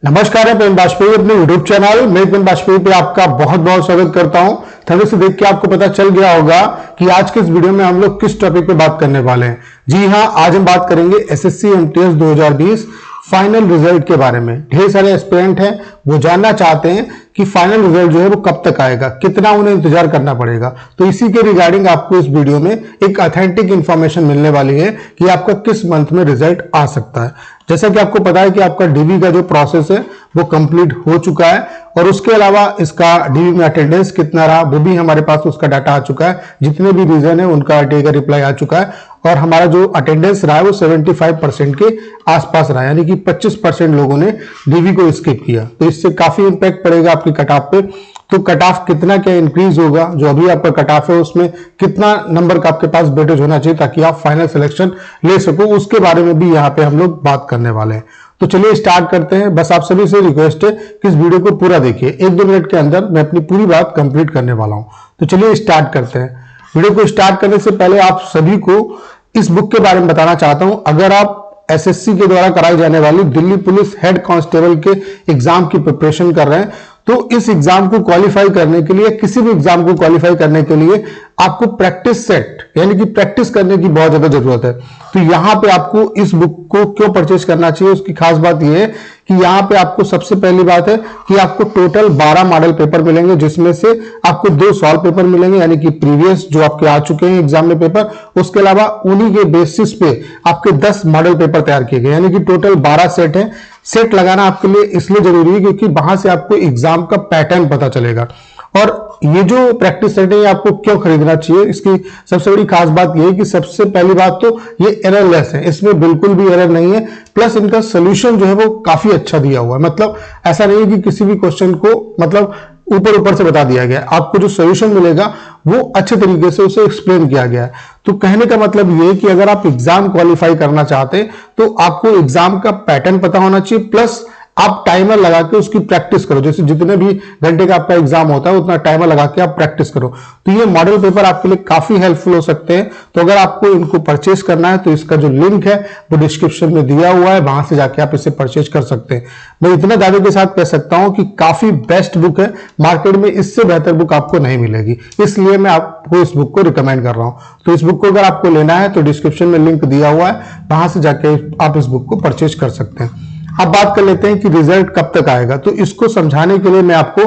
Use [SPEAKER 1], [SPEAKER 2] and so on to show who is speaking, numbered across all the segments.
[SPEAKER 1] नमस्कार, मैं पेन बाजपेयी अपने यूट्यूब चैनल मैं पेन बाजपेयी पे आपका बहुत बहुत स्वागत करता हूं। थंबनेल से देख के आपको पता चल गया होगा कि आज के इस वीडियो में हम लोग किस टॉपिक पे बात करने वाले हैं। जी हां, आज हम बात करेंगे एसएससी एमटीएस 2020 फाइनल रिजल्ट के बारे में। ढेर सारे एस्पिरेंट हैं, वो जानना चाहते हैं कि फाइनल रिजल्ट जो है वो कब तक आएगा, कितना उन्हें इंतजार करना पड़ेगा। तो इसी के रिगार्डिंग आपको इस वीडियो में एक ऑथेंटिक इंफॉर्मेशन मिलने वाली है कि आपका किस मंथ में रिजल्ट आ सकता है। जैसा कि आपको पता है कि आपका डीवी का जो प्रोसेस है वो कंप्लीट हो चुका है और उसके अलावा इसका डीवी में अटेंडेंस कितना रहा वो भी हमारे पास उसका डाटा आ चुका है। जितने भी रीजन है उनका आरटीआई का रिप्लाई आ चुका है और हमारा जो अटेंडेंस रहा है वो 75% के आसपास रहा है, यानी कि 25% लोगों ने डीवी को स्किप किया। तो इससे काफी इंपैक्ट पड़ेगा आपकी कट ऑफ पे। तो कट ऑफ कितना क्या इंक्रीज होगा, जो अभी आपका कट ऑफ है उसमें कितना नंबर का आपके पास वेटेज होना चाहिए ताकि आप फाइनल सिलेक्शन ले सको, उसके बारे में भी यहाँ पे हम लोग बात करने वाले हैं। तो चलिए स्टार्ट करते हैं। बस आप सभी से रिक्वेस्ट है कि इस वीडियो को पूरा देखिए, 1-2 मिनट के अंदर मैं अपनी पूरी बात कंप्लीट करने वाला हूं। तो चलिए स्टार्ट करते हैं। वीडियो को स्टार्ट करने से पहले आप सभी को इस बुक के बारे में बताना चाहता हूं। अगर आप एसएससी के द्वारा कराई जाने वाली दिल्ली पुलिस हेड कांस्टेबल के एग्जाम की प्रिपरेशन कर रहे हैं तो इस एग्जाम को क्वालिफाई करने के लिए, किसी भी एग्जाम को क्वालिफाई करने के लिए आपको प्रैक्टिस सेट यानी कि प्रैक्टिस करने की बहुत ज्यादा जरूरत है। तो यहां पे आपको इस बुक को क्यों परचेज करना चाहिए, उसकी खास बात यह है कि यहां पे आपको सबसे पहली बात है कि आपको टोटल 12 मॉडल पेपर मिलेंगे, जिसमें से आपको 2 सॉल्व पेपर मिलेंगे, यानी कि प्रीवियस जो आपके आ चुके हैं एग्जाम में पेपर, उसके अलावा उन्हीं के बेसिस पे आपके 10 मॉडल पेपर तैयार किए गए, यानी कि टोटल 12 सेट है। सेट लगाना आपके लिए इसलिए जरूरी है क्योंकि वहां से आपको एग्जाम का पैटर्न पता चलेगा। और ये जो प्रैक्टिस सेट है आपको क्यों खरीदना चाहिए, इसकी सबसे बड़ी खास बात ये है कि सबसे पहली बात तो ये एररलेस है, इसमें बिल्कुल भी एरर नहीं है। प्लस इनका सोल्यूशन जो है वो काफी अच्छा दिया हुआ है। मतलब ऐसा नहीं है कि किसी भी क्वेश्चन को मतलब ऊपर से बता दिया गया, आपको जो सोल्यूशन मिलेगा वो अच्छे तरीके से उसे एक्सप्लेन किया गया है। तो कहने का मतलब ये है कि अगर आप एग्जाम क्वालिफाई करना चाहते हैं तो आपको एग्जाम का पैटर्न पता होना चाहिए, प्लस आप टाइमर लगा के उसकी प्रैक्टिस करो। जैसे जितने भी घंटे का आपका एग्जाम होता है उतना टाइमर लगा के आप प्रैक्टिस करो। तो ये मॉडल पेपर आपके लिए काफी हेल्पफुल हो सकते हैं। तो अगर आपको इनको परचेज करना है तो इसका जो लिंक है वो डिस्क्रिप्शन में दिया हुआ है, वहां से जाके आप इसे परचेज कर सकते हैं। मैं इतना दावे के साथ कह सकता हूं कि काफी बेस्ट बुक है, मार्केट में इससे बेहतर बुक आपको नहीं मिलेगी, इसलिए मैं आपको इस बुक को रिकमेंड कर रहा हूं। तो इस बुक को अगर आपको लेना है तो डिस्क्रिप्शन में लिंक दिया हुआ है, वहां से जाके आप इस बुक को परचेज कर सकते हैं। अब बात कर लेते हैं कि रिजल्ट कब तक आएगा। तो इसको समझाने के लिए मैं आपको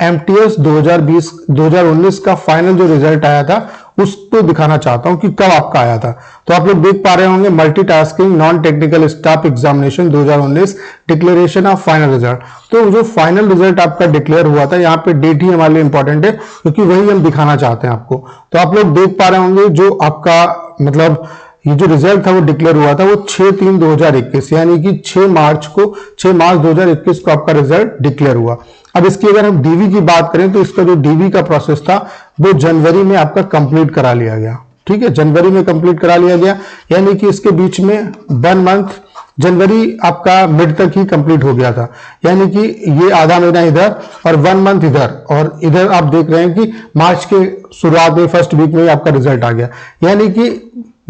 [SPEAKER 1] एमटीएस 2019 का फाइनल जो रिजल्ट आया था उसको दिखाना चाहता हूं कि कब आपका आया था। तो आप लोग देख पा रहे होंगे, multitasking non technical staff examination 2019 declaration of final result. तो जो फाइनल रिजल्ट आपका डिक्लेयर हुआ था, यहाँ पे डेट ही हमारे लिए इंपॉर्टेंट है क्योंकि वही हम दिखाना चाहते हैं आपको। तो आप लोग देख पा रहे होंगे जो आपका मतलब ये जो रिजल्ट था वो डिक्लेयर हुआ था वो 6/3/2021 यानी कि 6 मार्च 2021 को आपका रिजल्ट डिक्लेयर हुआ। अब इसकी अगर हम डीवी की बात करें तो इसका जो डीवी का प्रोसेस था वो जनवरी में आपका कंप्लीट करा लिया गया। ठीक है, जनवरी में कंप्लीट करा लिया गया, यानी कि इसके बीच में 1 मंथ जनवरी आपका मिड तक ही कंप्लीट हो गया था, यानी कि ये आधा महीना इधर और 1 मंथ इधर, और इधर आप देख रहे हैं कि मार्च के शुरुआत में फर्स्ट वीक में आपका रिजल्ट आ गया, यानी कि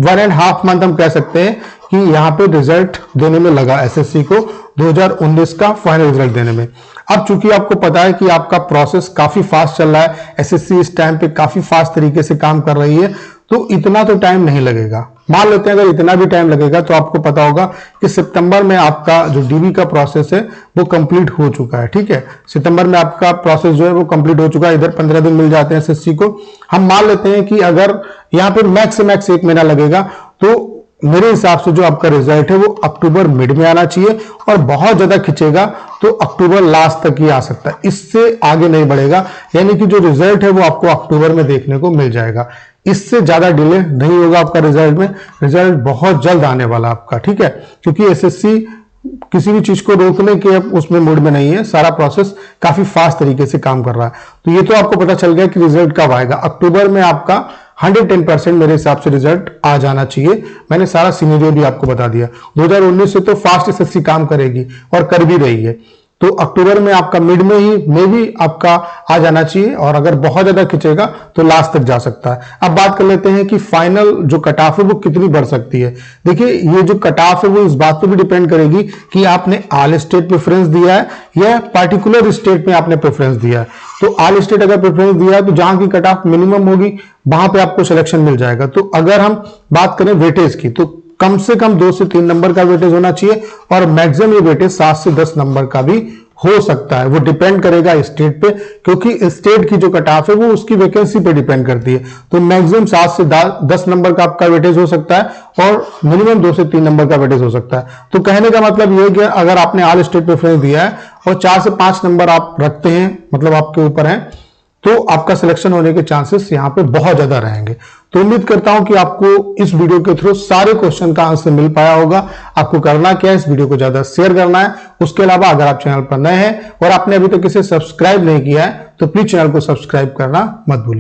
[SPEAKER 1] 1.5 मंथ हम कह सकते हैं कि यहाँ पे रिजल्ट देने में लगा एसएससी को 2019 का फाइनल रिजल्ट देने में। अब चूंकि आपको पता है कि आपका प्रोसेस काफी फास्ट चल रहा है, एसएससी इस टाइम पे काफी फास्ट तरीके से काम कर रही है, तो इतना तो टाइम नहीं लगेगा। मान लेते हैं अगर इतना भी टाइम लगेगा तो आपको पता होगा कि सितंबर में आपका जो डीवी का प्रोसेस है वो कंप्लीट हो चुका है। ठीक है, सितंबर में आपका प्रोसेस जो है वो कंप्लीट हो चुका है। इधर 15 दिन मिल जाते हैं एसएससी को। हम मान लेते हैं कि अगर यहाँ पे मैक्स से मैक्स 1 महीना लगेगा, तो मेरे हिसाब से जो आपका रिजल्ट है वो अक्टूबर मिड में आना चाहिए, और बहुत ज्यादा खिंचेगा तो अक्टूबर लास्ट तक ही आ सकता है, इससे आगे नहीं बढ़ेगा। यानी कि जो रिजल्ट है वो आपको अक्टूबर में देखने को मिल जाएगा, इससे ज्यादा डिले नहीं होगा आपका रिजल्ट में। रिजल्ट बहुत जल्द आने वाला आपका। ठीक है, क्योंकि एसएससी किसी भी चीज को रोकने के अब उसमें मूड में नहीं है, सारा प्रोसेस काफी फास्ट तरीके से काम कर रहा है। तो ये तो आपको पता चल गया कि रिजल्ट कब आएगा। अक्टूबर में आपका 110% मेरे हिसाब से रिजल्ट आ जाना चाहिए। मैंने सारा सिनेरियो भी आपको बता दिया। 2019 से तो फास्ट एसएससी काम करेगी और कर भी रही है। तो अक्टूबर में आपका मिड में ही मे भी आपका आ जाना चाहिए, और अगर बहुत ज्यादा खिंचेगा तो लास्ट तक जा सकता है। अब बात कर लेते हैं कि फाइनल जो कट ऑफ है वो कितनी बढ़ सकती है। देखिए, ये जो कट ऑफ है वो इस बात पे भी डिपेंड करेगी कि आपने ऑल स्टेट प्रेफरेंस दिया है या पर्टिकुलर स्टेट में आपने प्रेफरेंस दिया है। तो ऑल स्टेट अगर प्रेफरेंस दिया है तो जहां की कट ऑफ मिनिमम होगी वहां पे आपको सिलेक्शन मिल जाएगा। तो अगर हम बात करें वेटेज की, तो कम से कम 2 से 3 नंबर का वेटेज होना चाहिए, और मैक्सिमम ये वेटेज 7 से 10 नंबर का भी हो सकता है। वो डिपेंड करेगा स्टेट पे, क्योंकि स्टेट की जो कट ऑफ है वो उसकी वैकेंसी पे डिपेंड करती है। तो मैक्सिमम 7 से 10 नंबर का आपका वेटेज हो सकता है, और मिनिमम 2 से 3 नंबर का वेटेज हो सकता है। तो कहने का मतलब ये है कि अगर आपने ऑल स्टेट प्रेफरेंस दिया है और 4 से 5 नंबर आप रखते हैं, मतलब आपके ऊपर है, तो आपका सिलेक्शन होने के चांसेस यहां पे बहुत ज्यादा रहेंगे। तो उम्मीद करता हूं कि आपको इस वीडियो के थ्रू सारे क्वेश्चन का आंसर मिल पाया होगा। आपको करना क्या है, इस वीडियो को ज्यादा शेयर करना है। उसके अलावा अगर आप चैनल पर नए हैं और आपने अभी तक इसे सब्सक्राइब नहीं किया है तो प्लीज चैनल को सब्सक्राइब करना मत भूलिए।